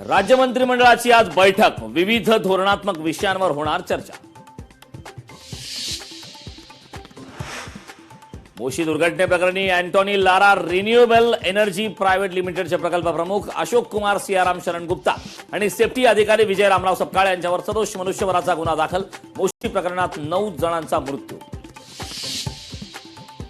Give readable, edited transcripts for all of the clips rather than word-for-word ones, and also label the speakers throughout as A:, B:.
A: राज्य मंत्रिमंडळाची आज बैठक, विविध धोरणात्मक विषयांवर होणार चर्चा। मोशी दुर्घटनेप्रकरणी Antony Lara renewable energy private लिमिटेडचे प्रकल्प प्रमुख अशोक कुमार सियाराम शरण गुप्ता आणि सेफ्टी अधिकारी विजय रामराव सपकाळ यांच्यावर सदोष मनुष्यवधाचा गुन्हा दाखल। मोशी प्रकरणात 9 जणांचा मृत्यू।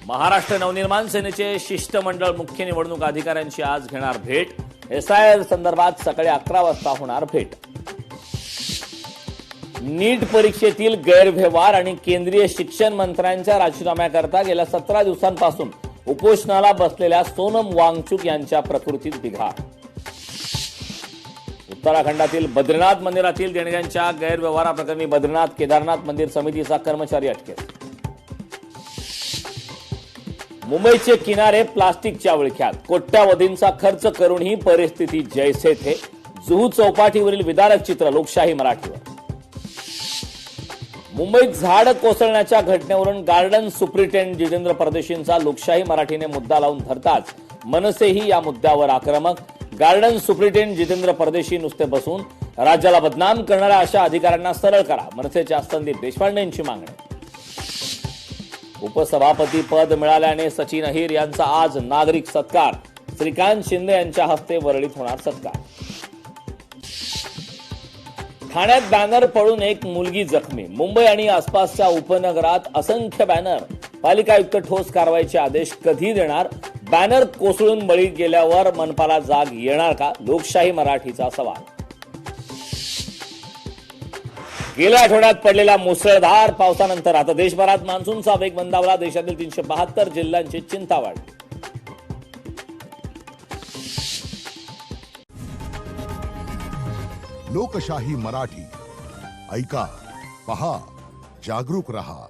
A: महाराष्ट्र नवनिर्माण सेनेचे शिष्टमंडळ मुख्य निवडणूक अधिकाऱ्यांची आज घेणार भेट। एसआयआर संदर्भात सकाळी 11 वाजता होणार भेट। नीट परीक्षेतील गैरव्यवहार आणि केंद्रीय शिक्षण मंत्र्यांच्या राजीनाम्याकरता गेल्या 17 दिवसांपासून उपोषणाला बसलेल्या सोनम वांगचुक यांच्या प्रकृतीत बिघाड। उत्तराखंडातील बद्रीनाथ मंदिरातील देणग्यांच्या गैरव्यवहाराप्रकरणी बद्रीनाथ केदारनाथ मंदिर समितीचा कर्मचारी अटकेत। मुंबईचे किनारे प्लास्टिकच्या विळख्यात, कोट्यावधींचा खर्च करूनही परिस्थिती जैसे थे। जुहू चौपाटीवरील विदारक चित्र लोकशाही मराठीवर। मुंबईत झाड कोसळण्याच्या घटनेवरून गार्डन सुप्रिंटेंडेंट जितेंद्र परदेशींचा लोकशाही मराठीने मुद्दा लावून धरताच मनसेही या मुद्द्यावर आक्रमक। गार्डन सुप्रिंटेंडेंट जितेंद्र परदेशी नुसते बसून राज्याला बदनाम करणाऱ्या अशा अधिकाऱ्यांना सरळ करा, मनसेच्या संदीप देशपांडे यांची मागणी। उपसभापती पद मिळाल्याने सचिन अहिर यांचा आज नागरिक सत्कार, श्रीकांत शिंदे यांच्या हस्ते वरळीत होणार सत्कार। ठाण्यात बॅनर पडून एक मुलगी जखमी, मुंबई आणि आसपासच्या उपनगरात असंख्य बॅनर, पालिका आयुक्त ठोस कारवाईचे आदेश कधी देणार? बॅनर कोसळून बळी गेल्यावर मनपाला जाग येणार का? लोकशाही मराठीचा सवाल। गेल्या आठवड्यात पडलेल्या मुसळधार पावसानंतर आता देशभरात मान्सूनचा वेग मंदावला। देशातील 372 जिल्ह्यांची चिंता वाढली।
B: लोकशाही मराठी ऐका, पहा, जागरूक रहा।